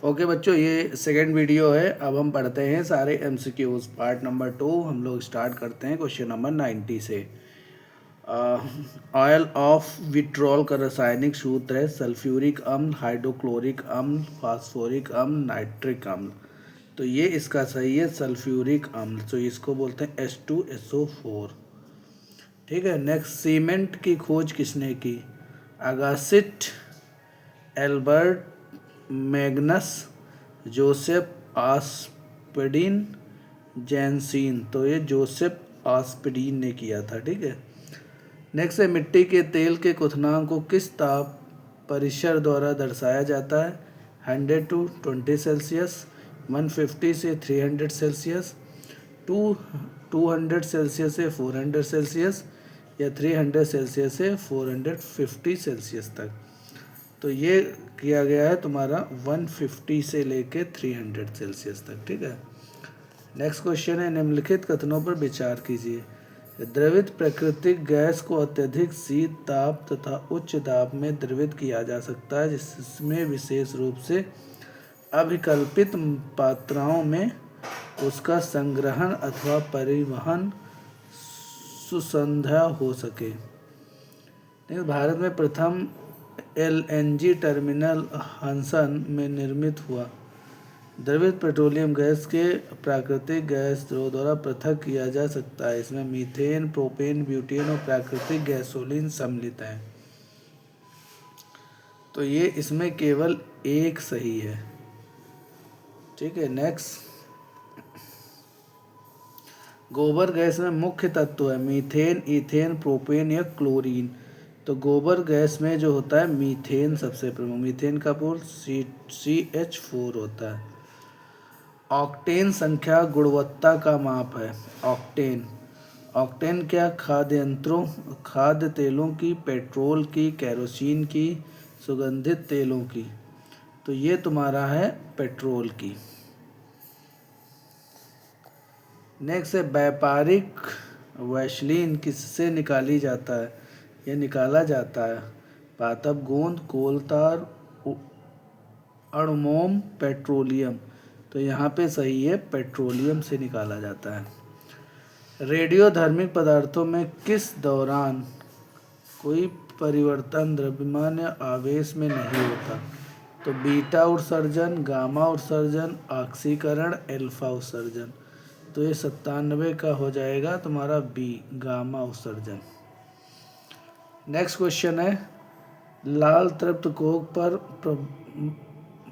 Okay बच्चों, ये second video है। अब हम पढ़ते हैं सारे MCQs। पार्ट नंबर 2 हम लोग स्टार्ट करते हैं क्वेश्चन नंबर 90 से। ऑयल ऑफ विट्रॉल का रासायनिक सूत्र है सल्फ्यूरिक अम्ल, हाइड्रोक्लोरिक अम्ल, फास्फोरिक अम्ल, नाइट्रिक अम्ल। तो ये इसका सही है सल्फ्यूरिक अम्ल। तो इसको बोलते हैं H2SO4। ठीक है। नेक्स्ट, सीमेंट की खोज किसने की? अगासिट, एल्बर्ट मैग्नस, जोसेफ आस्पिडिन, जैनसीन। तो ये जोसेफ आस्पिडिन ने किया था। ठीक है। नेक्स्ट है, मिट्टी के तेल के क्वथनांक को किस ताप परिसर द्वारा दर्शाया जाता है? 100 to 20 सेल्सियस, 150 से 300 सेल्सियस, 200 सेल्सियस से 400 सेल्सियस, या 300 सेल्सियस से 450 सेल्सियस तक। तो ये किया गया है तुम्हारा 150 से लेके 300 सेल्सियस तक। ठीक है। नेक्स्ट क्वेश्चन है, निम्नलिखित कथनों पर विचार कीजिए। द्रवित प्राकृतिक गैस को अत्यधिक शीत ताप तथा उच्च दाब में द्रवित किया जा सकता है, जिसमें विशेष रूप से अभिकल्पित मात्राओं में उसका संग्रहण अथवा परिवहन सुसंध्या हो सके। भारत में प्रथम LNG टर्मिनल हंसन में निर्मित हुआ। द्रवित पेट्रोलियम गैस के प्राकृतिक गैस द्वारा पृथक किया जा सकता है। इसमें मीथेन, प्रोपेन, ब्यूटेन और प्राकृतिक गैसोलीन सम्मिलित हैं। तो ये इसमें केवल एक सही है। ठीक है। नेक्स्ट, गोबर गैस में मुख्य तत्व है मीथेन, ईथेन, प्रोपेन या क्लोरीन। तो गोबर गैस में जो होता है मीथेन सबसे प्रमुख। मीथेन का पूर्ण CH4 होता है। ऑक्टेन संख्या गुणवत्ता का माप है। ऑक्टेन क्या? खाद्य तेलों की, पेट्रोल की, केरोसिन की, सुगंधित तेलों की। तो ये तुम्हारा है पेट्रोल की। नेक्स्ट है, व्यापारिक वैसलीन किससे निकाला जाता है? पादप गोंद, कोलतार, अणुमोम, पेट्रोलियम। तो यहाँ पे सही है पेट्रोलियम से निकाला जाता है। रेडियोधर्मिक पदार्थों में किस दौरान कोई परिवर्तन द्रव्यमान या आवेश में नहीं होता? तो बीटा उत्सर्जन, गामा उत्सर्जन, ऑक्सीकरण, अल्फा उत्सर्जन। तो ये 97 का हो जाएगा तुम्हारा बी, गामा उत्सर्जन। नेक्स्ट क्वेश्चन है, लाल तृप्त कोक पर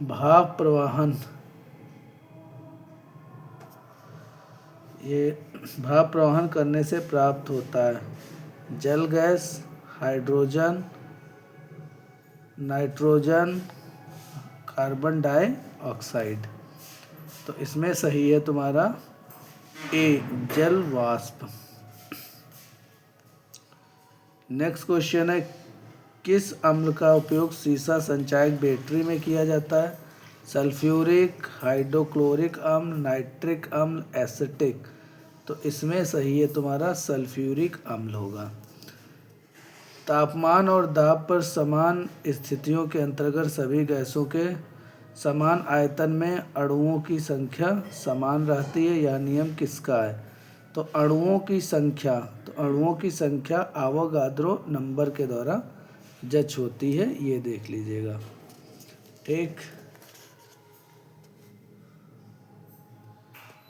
भाप प्रवाहन, ये भाप प्रवाहन करने से प्राप्त होता है जल gas, hydrogen, nitrogen, carbon dioxide. तो इसमें सही है तुम्हारा ए, जल वाष्प। नेक्स्ट क्वेश्चन है, किस अम्ल का उपयोग सीसा संचायक बैटरी में किया जाता है? सल्फ्यूरिक, हाइड्रोक्लोरिक अम्ल, नाइट्रिक अम्ल, एसिटिक। तो इसमें सही है तुम्हारा सल्फ्यूरिक अम्ल होगा। तापमान और दाब पर समान स्थितियों के अंतर्गत सभी गैसों के समान आयतन में अणुओं की संख्या समान रहती है। यह नियम किसका है? तो अणुओं की संख्या आवोगाद्रो नंबर के द्वारा जज होती है, ये देख लीजिएगा। ठीक।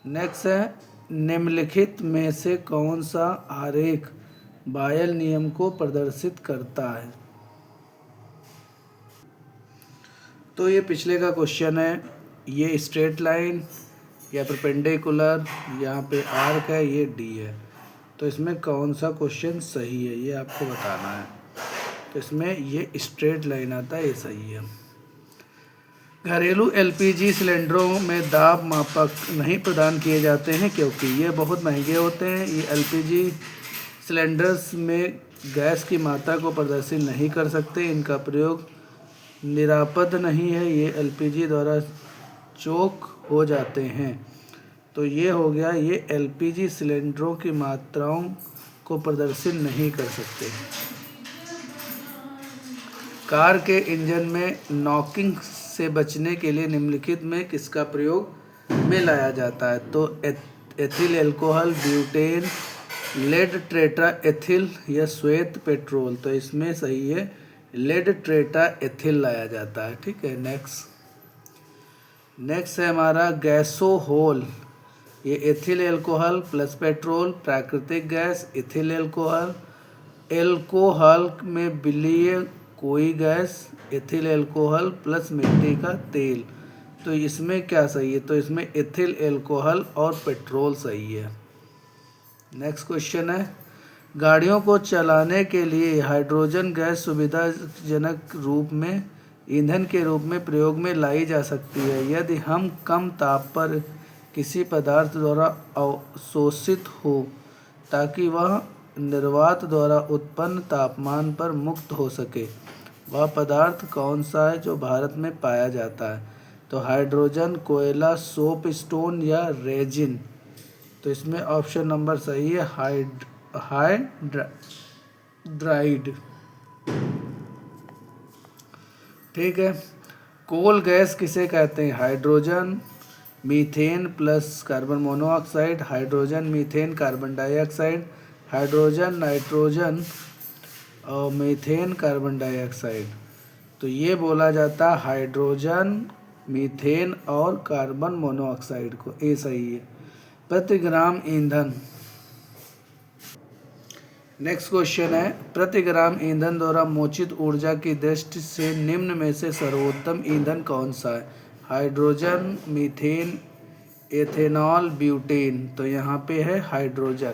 नेक्स्ट है, निम्नलिखित में से कौन सा आरेख बायल नियम को प्रदर्शित करता है? तो ये पिछले का क्वेश्चन है। ये स्ट्रेट लाइन या परपेंडिकुलर, यहाँ पे आर्क है, ये डी है। तो इसमें कौन सा क्वेश्चन सही है ये आपको बताना है। तो इसमें ये स्ट्रेट लाइन आता है, ये सही है। घरेलू LPG सिलेंडरों में दाब मापक नहीं प्रदान किए जाते हैं क्योंकि ये बहुत महंगे होते हैं। ये LPG सिलेंडर्स में गैस की मात्रा को प्रदर्शित नहीं कर सकते। इनका प्रयोग निरापद नहीं है। ये LPG द्वारा चोक हो जाते हैं। तो ये हो गया, ये LPG सिलेंडरों की मात्राओं को प्रदर्शित नहीं कर सकते। कार के इंजन में नॉकिंग से बचने के लिए निम्नलिखित में किसका प्रयोग में लाया जाता है? तो ethyl alcohol, butane, lead tetra ethyl या श्वेत पेट्रोल। तो इसमें सही है लेड टेट्रा एथिल लाया जाता है। ठीक है, नेक्स्ट है हमारा गैसोहोल। ये एथिल अल्कोहल प्लस पेट्रोल, प्राकृतिक गैस, एथिल अल्कोहल, एल्कोहल में विलीय कोई गैस, एथिल अल्कोहल प्लस मिट्टी का तेल। तो इसमें क्या सही है? तो इसमें एथिल अल्कोहल और पेट्रोल सही है। नेक्स्ट क्वेश्चन है, गाड़ियों को चलाने के लिए हाइड्रोजन गैस सुविधाजनक रूप में ईंधन के रूप में प्रयोग में लाई जा सकती है यदि हम कम ताप पर किसी पदार्थ द्वारा अवशोषित हो ताकि वह निर्वात द्वारा उत्पन्न तापमान पर मुक्त हो सके। वह पदार्थ कौन सा है जो भारत में पाया जाता है? तो हाइड्रोजन, कोयला, सोप स्टोन या रेजिन। तो इसमें ऑप्शन नंबर सही है हाइड्राइड। ठीक है, कोल गैस किसे कहते हैं? Hydrogen, methane plus carbon monoxide, hydrogen, methane, carbon dioxide, hydrogen, nitrogen और मीथेन, कार्बन डाइऑक्साइड। तो ये बोला जाता है हाइड्रोजन, मीथेन और कार्बन मोनोऑक्साइड को। ए सही है। प्रति ग्राम ईंधन। नेक्स्ट क्वेश्चन है, प्रति ग्राम ईंधन द्वारा मोचित ऊर्जा की दृष्टि से निम्न में से सर्वोत्तम ईंधन कौन सा है? Hydrogen, methane, ethanol, butane. तो यहाँ पे है हाइड्रोजन।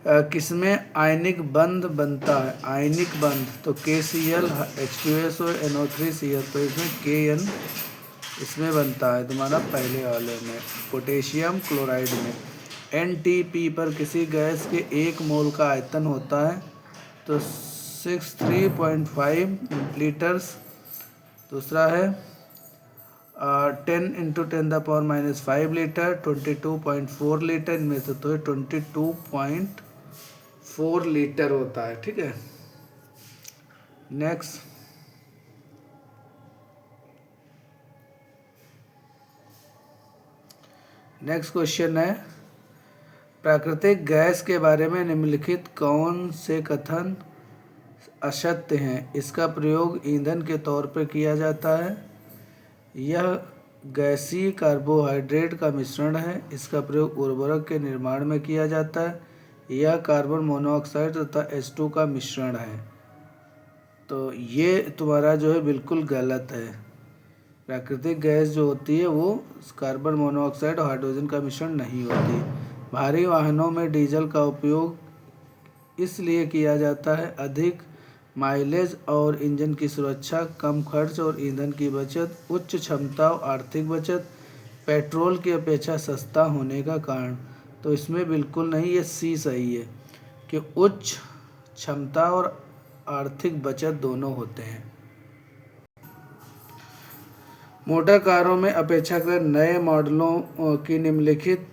किसमें आयनिक बंध बनता है? आयनिक बंध तो KCl, H2SO, NO3Cl। तो इसमें KN इसमें बनता है तुम्हारा पहले वाले में, पोटेशियम क्लोराइड में। NTP पर किसी गैस के 1 मोल का आयतन होता है? तो 63.5 लीटर्स। दूसरा है 10 × 10⁻⁵ लीटर, 22.4 लीटर। इनमें से तो 22.4 लीटर होता है। ठीक है, नेक्स्ट क्वेश्चन है, प्राकृतिक गैस के बारे में निम्नलिखित कौन से कथन असत्य हैं? इसका प्रयोग ईंधन के तौर पर किया जाता है, यह गैसीय कार्बोहाइड्रेट का मिश्रण है, इसका प्रयोग उर्वरक के निर्माण में किया जाता है, यह कार्बन मोनोऑक्साइड तथा H2 का मिश्रण है। तो ये तुम्हारा जो है बिल्कुल गलत है। प्राकृतिक गैस जो होती है वो कार्बन मोनोऑक्साइड और हाइड्रोजन का मिश्रण नहीं होती। भारी वाहनों में डीजल का उपयोग इसलिए किया जाता है, अधिक माइलेज और इंजन की सुरक्षा, कम खर्च और ईंधन की बचत, उच्च क्षमता और आर्थिक बचत, पेट्रोल की अपेक्षा सस्ता होने का कारण। तो इसमें बिल्कुल नहीं, ये सी सही है कि उच्च क्षमता और आर्थिक बचत दोनों होते हैं। मोटर कारों में अपेक्षाकृत नए मॉडलों की निम्नलिखित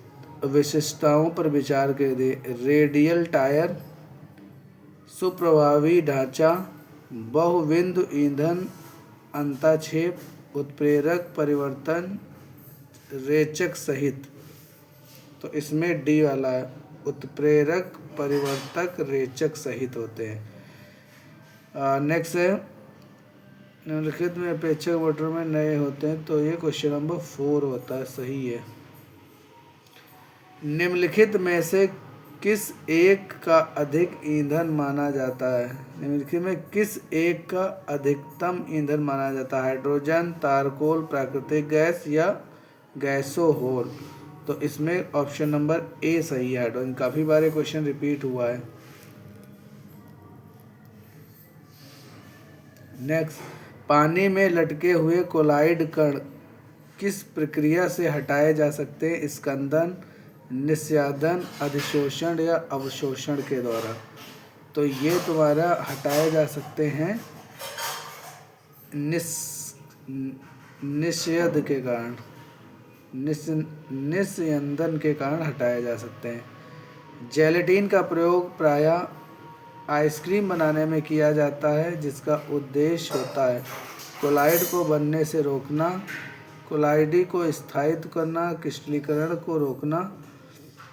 विशेषताओं पर विचार करें। रेडियल टायर, सुप्रभावी ढांचा, बहुबिंदु ईंधन, अंताक्षेप, उत्प्रेरक परिवर्तन, रेचक सहित। तो इसमें डी वाला है, उत्प्रेरक परिवर्तक रेचक सहित होते हैं। नेक्स्ट है, निम्नलिखित में अपेक्षक मोटर में नए होते हैं। तो ये क्वेश्चन नंबर 4 होता है, सही है। निम्नलिखित में से किस एक का अधिक ईंधन माना जाता है? निम्नलिखित में किस एक का अधिकतम ईंधन माना जाता है? हाइड्रोजन, तारकोल, प्राकृतिक गैस या गैसोहोल। तो इसमें ऑप्शन नंबर ए सही है, हाइड्रोजन। काफ़ी बार ये क्वेश्चन रिपीट हुआ है। नेक्स्ट, पानी में लटके हुए कोलाइड कण किस प्रक्रिया से हटाए जा सकते हैं? स्कंदन, निस्यादन, अधिशोषण या अवशोषण के द्वारा। तो ये तुम्हारा हटाए जा सकते हैं निस्यद के कारण, निस्यंदन के कारण हटाए जा सकते हैं। जेलेटिन का प्रयोग प्रायः आइसक्रीम बनाने में किया जाता है, जिसका उद्देश्य होता है कोलाइड को बनने से रोकना, कोलाइडी को स्थायित्व करना, क्रिस्टलीकरण को रोकना,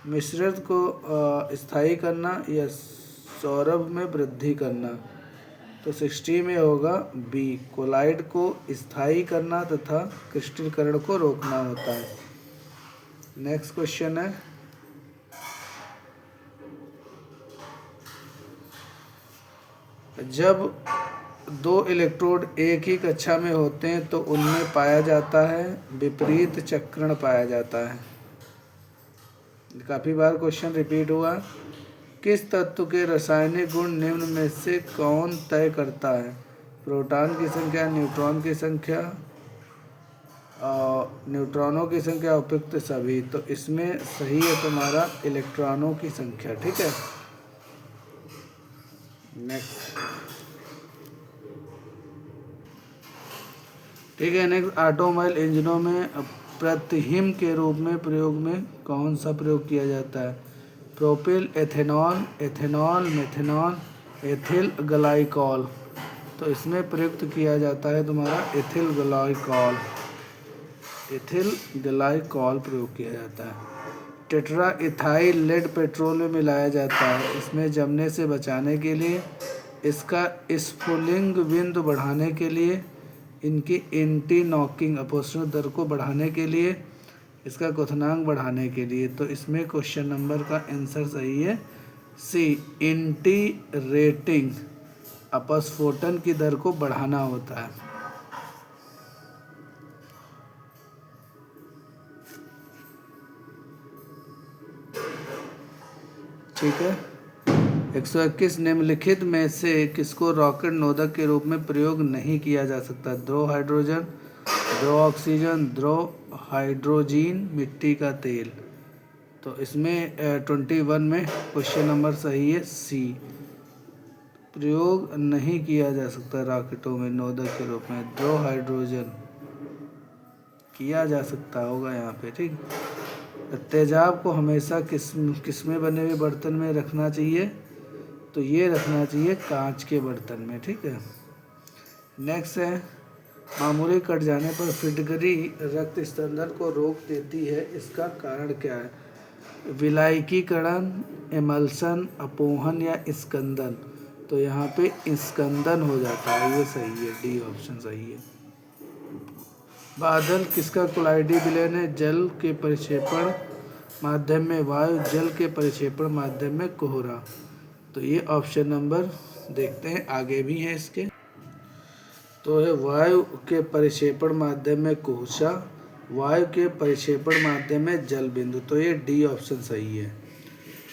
मिश्रित को स्थायी करना या सौरभ में वृद्धि करना। तो 60 में होगा बी, कोलाइड को स्थायी करना तथा क्रिस्टलीकरण को रोकना होता है। नेक्स्ट क्वेश्चन है, जब दो इलेक्ट्रोड एक ही कक्षा में होते हैं तो उनमें पाया जाता है विपरीत चक्रण पाया जाता है। काफ़ी बार क्वेश्चन रिपीट हुआ। किस तत्व के रासायनिक गुण निम्न में से कौन तय करता है? प्रोटॉन की संख्या, न्यूट्रॉन की संख्या, न्यूट्रॉनों की संख्या, उपयुक्त सभी। तो इसमें सही है तुम्हारा इलेक्ट्रॉनों की संख्या। ठीक है, नेक्स्ट। ठीक है, नेक्स्ट। ऑटोमोबाइल इंजनों में प्रतिहिम के रूप में प्रयोग में कौन सा प्रयोग किया जाता है? Propyl, ethanol, ethanol, methanol, ethyl glycol. तो इसमें प्रयुक्त किया जाता है तुम्हारा एथिल ग्लाइकॉल। एथिल ग्लाइकॉल प्रयोग किया जाता है। टेट्रा इथाइल लेड पेट्रोल में मिलाया जाता है। इसमें जमने से बचाने के लिए, इसका स्फुलिंग बिंदु बढ़ाने के लिए, इनकी एंटी नॉकिंग अपॉस्ट्रोफ दर को बढ़ाने के लिए, इसका क्वथनांक बढ़ाने के लिए। तो इसमें क्वेश्चन नंबर का आंसर सही है सी, एंटी रेटिंग अपस्फोटन की दर को बढ़ाना होता है। ठीक है, 121 निम्नलिखित में से किसको रॉकेट नोदक के रूप में प्रयोग नहीं किया जा सकता? ध्रुव हाइड्रोजन, ध्रुव ऑक्सीजन, ध्रुव हाइड्रोजीन, मिट्टी का तेल। तो इसमें 21 में क्वेश्चन नंबर सही है सी, प्रयोग नहीं किया जा सकता रॉकेटों में नोदक के रूप में। ध्रुव हाइड्रोजन किया जा सकता होगा यहाँ पे। ठीक, तेजाब को हमेशा किस में बने हुए बर्तन में रखना चाहिए? तो ये रखना चाहिए कांच के बर्तन में। ठीक है, नेक्स्ट है, मामूली कट जाने पर फिटकरी रक्त स्पंदन को रोक देती है, इसका कारण क्या है? विलायकीकरण, एमल्सन, अपोहन या स्कंदन। तो यहाँ पे स्कंदन हो जाता है, ये सही है, डी ऑप्शन सही है। बादल किसका कोलाइडी विलयन है? जल के परिक्षेपण माध्यम में वायु, जल के परिक्षेपण माध्यम में कोहरा। तो ये ऑप्शन नंबर देखते हैं, आगे भी है इसके। तो है वायु के परिक्षेपण माध्यम में कुहसा, वायु के परिक्षेपण माध्यम में जल बिंदु। तो ये डी ऑप्शन सही है।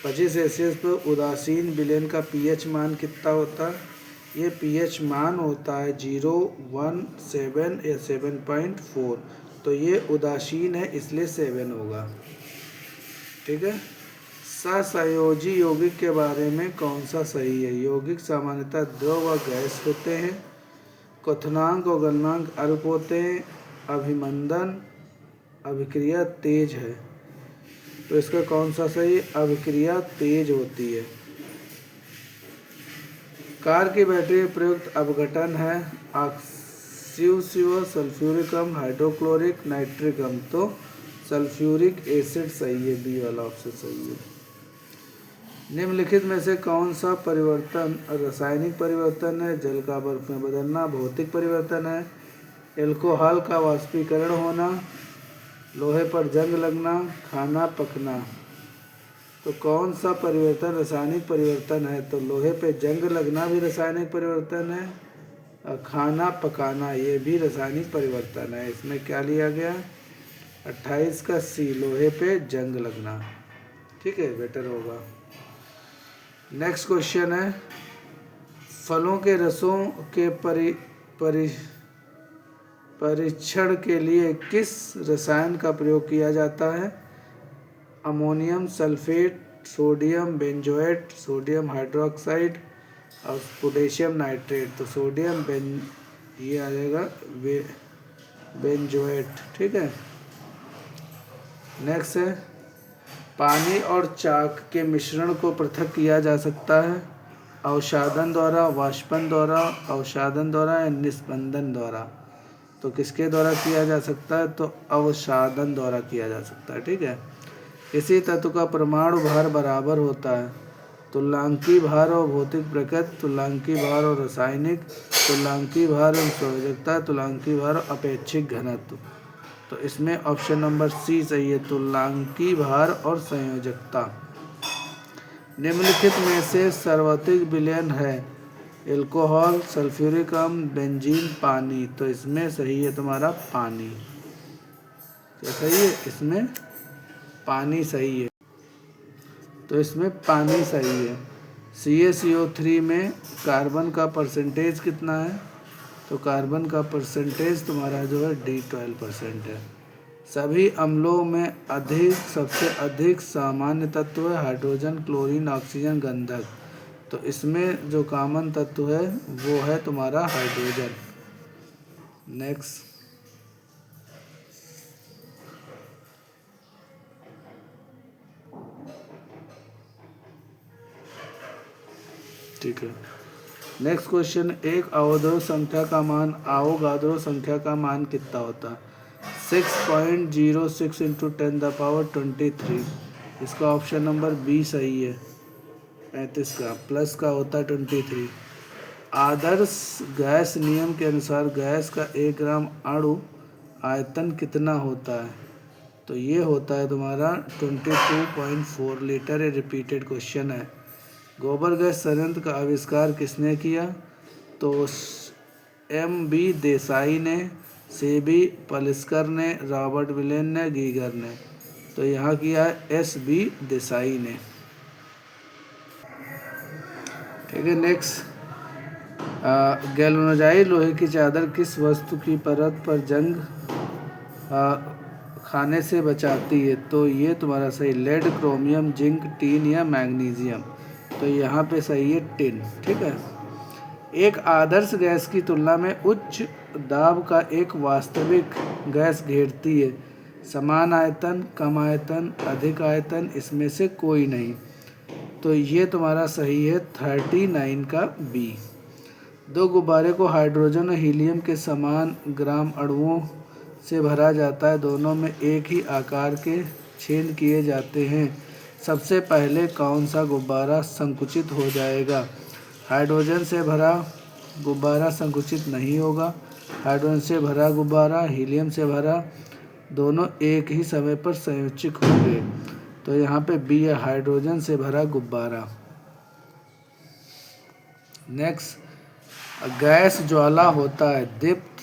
25 सेल्सियस पर उदासीन विलयन का पीएच मान कितना होता है? ये पीएच मान होता है 0, 1, 7 या 7.4। तो ये उदासीन है, इसलिए 7 होगा। ठीक है, सहसंयोजी यौगिक के बारे में कौन सा सही है? यौगिक सामान्यतः द्रव व गैस होते हैं, क्वथनांक और गलनांक अल्प होते हैं, अभिमंदन अभिक्रिया तेज है। तो इसका कौन सा सही? अभिक्रिया तेज होती है। कार की बैटरी में प्रयुक्त अपघटन है ऑक्सीसिव, सल्फ्यूरिक अम्ल, हाइड्रोक्लोरिक, नाइट्रिक अम्ल। तो सल्फ्यूरिक एसिड सही है, बी वाला ऑप्शन सही है। निम्नलिखित में से कौन सा परिवर्तन रासायनिक परिवर्तन है? जल का बर्फ में बदलना भौतिक परिवर्तन है, एल्कोहल का वाष्पीकरण होना, लोहे पर जंग लगना, खाना पकना। तो कौन सा परिवर्तन रासायनिक परिवर्तन है? तो लोहे पे जंग लगना भी रासायनिक परिवर्तन है, और खाना पकाना ये भी रासायनिक परिवर्तन है। इसमें क्या लिया गया? 28 का सी, लोहे पे जंग लगना। ठीक है, बेटर होगा। नेक्स्ट क्वेश्चन है, फलों के रसों के परीक्षण के लिए किस रसायन का प्रयोग किया जाता है? Ammonium sulphate, sodium benzoate, sodium hydroxide और पोटेशियम नाइट्रेट। तो सोडियम ये आ जाएगा बेंजोएट। ठीक है, नेक्स्ट है, पानी और चाक के मिश्रण को पृथक किया जा सकता है अवसादन द्वारा, वाष्पन द्वारा, अवसादन द्वारा या निस्पंदन द्वारा। तो किसके द्वारा किया जा सकता है? तो अवसादन द्वारा किया जा सकता है। ठीक है। किसी तत्व का परमाणु भार बराबर होता है। तुल्यांकी भार और भौतिक प्रकृति, तुल्यांकी भार और रासायनिक, तुल्यांकी भार और संयोजकता, तुल्यांकी भार और अपेक्षिक घनत्व। तो इसमें ऑप्शन नंबर सी सही है, तुल्यांकी भार और संयोजकता। निम्नलिखित में से सर्वाधिक विलयन है? एल्कोहल, सल्फ्यूरिक अम्ल, बेंजीन, पानी। तो इसमें सही है तुम्हारा पानी। क्या सही है? इसमें पानी सही है। तो इसमें पानी सही है। CaCO3 में कार्बन का परसेंटेज कितना है? तो कार्बन का परसेंटेज तुम्हारा जो है D12% है। सभी अम्लों में सबसे अधिक सामान्य तत्व है हाइड्रोजन, क्लोरीन, ऑक्सीजन, गंधक। तो इसमें जो कॉमन तत्व है वो है तुम्हारा हाइड्रोजन। नेक्स्ट, ठीक है। नेक्स्ट क्वेश्चन, एक अवोगाद्रो संख्या का मान अवोगाद्रो संख्या का मान कितना होता है? 6.06 × 10⁻23। इसका ऑप्शन नंबर बी सही है। 35 का प्लस का होता है 23। आदर्श गैस नियम के अनुसार गैस का 1 ग्राम अणु आयतन कितना होता है? तो ये होता है तुम्हारा 22.4 लीटर। ये रिपीटेड क्वेश्चन है। गोबर गैस संयंत्र का आविष्कार किसने किया? तो M.B. देसाई ने, C.B. पलिस्कर ने, रॉबर्ट विलेन ने, गीगर ने। तो यहाँ किया है S.B. देसाई ने। ठीक है। नेक्स्ट, गैल्वेनाइज्ड लोहे की चादर किस वस्तु की परत पर जंग खाने से बचाती है? तो ये तुम्हारा सही लेड, क्रोमियम, जिंक, टीन या मैग्नीशियम। तो यहाँ पे सही है टिन। ठीक है। एक आदर्श गैस की तुलना में उच्च दाब का एक वास्तविक गैस घेरती है। समान आयतन, कम आयतन, अधिक आयतन, इसमें से कोई नहीं। तो ये तुम्हारा सही है 39 का बी। दो गुब्बारे को हाइड्रोजन और हीलियम के समान ग्राम अणुओं से भरा जाता है। दोनों में एक ही आकार के छेद किए जाते हैं। सबसे पहले कौन सा गुब्बारा संकुचित हो जाएगा? हाइड्रोजन से भरा गुब्बारा संकुचित नहीं होगा। हाइड्रोजन से भरा गुब्बारा, हीलियम से भरा, दोनों एक ही समय पर संयोजित होंगे। तो यहाँ पे बी है, हाइड्रोजन से भरा गुब्बारा। नेक्स्ट, गैस ज्वाला होता है दीप्त,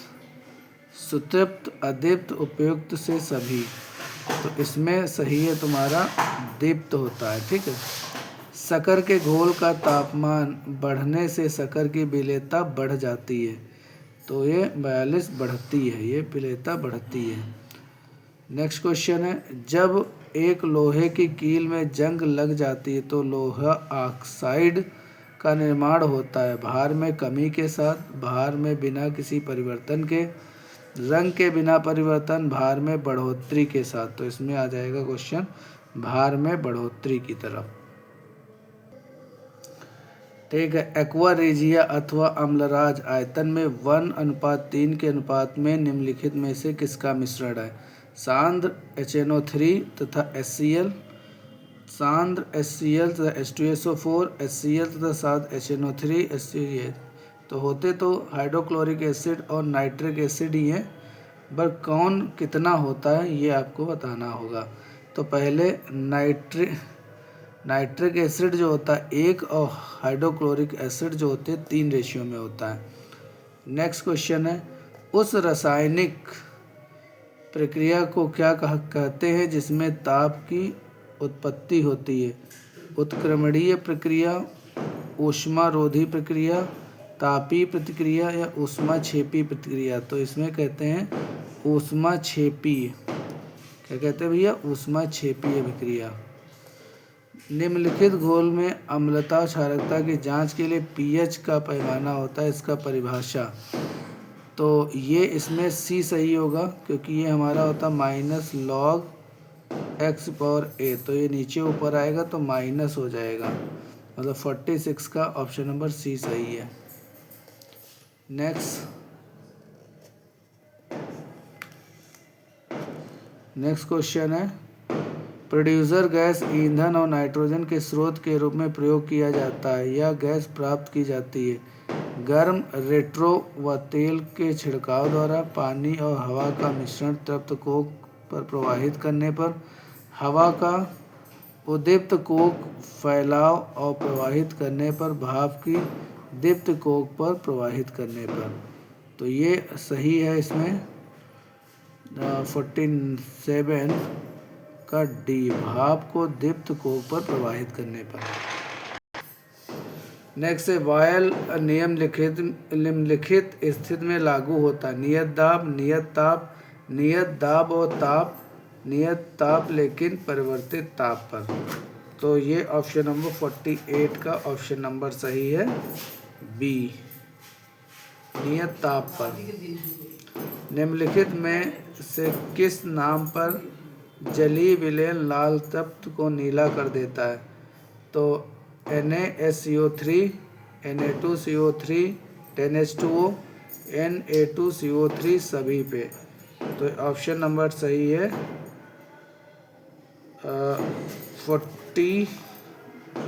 सुतृप्त, अदीप्त, उपयुक्त से सभी। तो इसमें सही है तुम्हारा दीप्त होता है। ठीक है। शक्कर के घोल का तापमान बढ़ने से शक्कर की विलेयता बढ़ जाती है। तो ये 42 बढ़ती है, ये विलेयता बढ़ती है। नेक्स्ट क्वेश्चन है, जब एक लोहे की कील में जंग लग जाती है तो लोहा ऑक्साइड का निर्माण होता है। भार में कमी के साथ, भार में बिना किसी परिवर्तन के, रंग के बिना परिवर्तन, भार में बढ़ोतरी के साथ। तो इसमें आ जाएगा क्वेश्चन भार में बढ़ोतरी की तरफ। ठीक है। एक्वा रेजिया अथवा अम्लराज आयतन में 1:3 के अनुपात में निम्नलिखित में से किसका मिश्रण है? सांद्र HNO3 तथा HCl, सांद्र HCl तथा H2SO4, HCl तथा साथ HNO3, HCl। तो होते तो हाइड्रोक्लोरिक एसिड और नाइट्रिक एसिड ही हैं, पर कौन कितना होता है ये आपको बताना होगा। तो पहले नाइट्रिक एसिड जो होता है 1 और हाइड्रोक्लोरिक एसिड जो होते हैं 3 रेशियो में होता है। नेक्स्ट क्वेश्चन है, उस रासायनिक प्रक्रिया को क्या कहते हैं जिसमें ताप की उत्पत्ति होती है? उत्क्रमणीय प्रक्रिया, ऊष्मारोधी प्रक्रिया, तापीय प्रतिक्रिया या ऊष्माक्षेपी प्रतिक्रिया। तो इसमें कहते हैं ऊष्माक्षेपीय। क्या कहते हैं भैया? ऊष्माक्षेपीय प्रक्रिया। निम्नलिखित घोल में अम्लता क्षारकता की जांच के लिए pH का पैमाना होता है, इसका परिभाषा। तो ये इसमें सी सही होगा क्योंकि ये हमारा होता -log x/a। तो ये नीचे ऊपर आएगा तो माइनस हो जाएगा, मतलब 46 का ऑप्शन नंबर सी सही है। नेक्स्ट, नेक्स्ट क्वेश्चन है, प्रोड्यूसर गैस ईंधन और नाइट्रोजन के स्रोत के रूप में प्रयोग किया जाता है। यह गैस प्राप्त की जाती है गर्म रेट्रो व तेल के छिड़काव द्वारा, पानी और हवा का मिश्रण तृप्त कोक पर प्रवाहित करने पर, हवा का उद्दीप्त कोक फैलाव और प्रवाहित करने पर, भाप की दीप्त कोक पर प्रवाहित करने पर। तो ये सही है इसमें 47 का डी, भाप को दीप्त कोक पर प्रवाहित करने पर। नेक्स्ट है, वायल निम्नलिखित स्थिति में लागू होता है। नियत दाब, नियत ताप, नियत दाब और ताप, नियत ताप लेकिन परिवर्तित ताप पर। तो ये ऑप्शन नंबर 48 का ऑप्शन नंबर सही है बी, नियत ताप पर। निम्नलिखित में से किस नाम पर जलीय विलयन लाल तत्व को नीला कर देता है? तो NaSCO3, Na2CO3, 10H2O, Na2CO3 सभी पे। तो ऑप्शन नंबर सही है 40,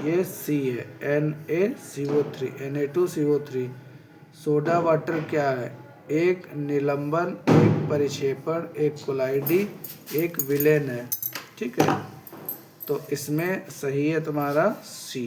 ये सी है NaCO3, Na2CO3। सोडा वाटर क्या है? एक निलंबन, एक परिक्षेपण, एक कोलाइडी, एक विलयन है। ठीक है, तो इसमें सही है तुम्हारा सी।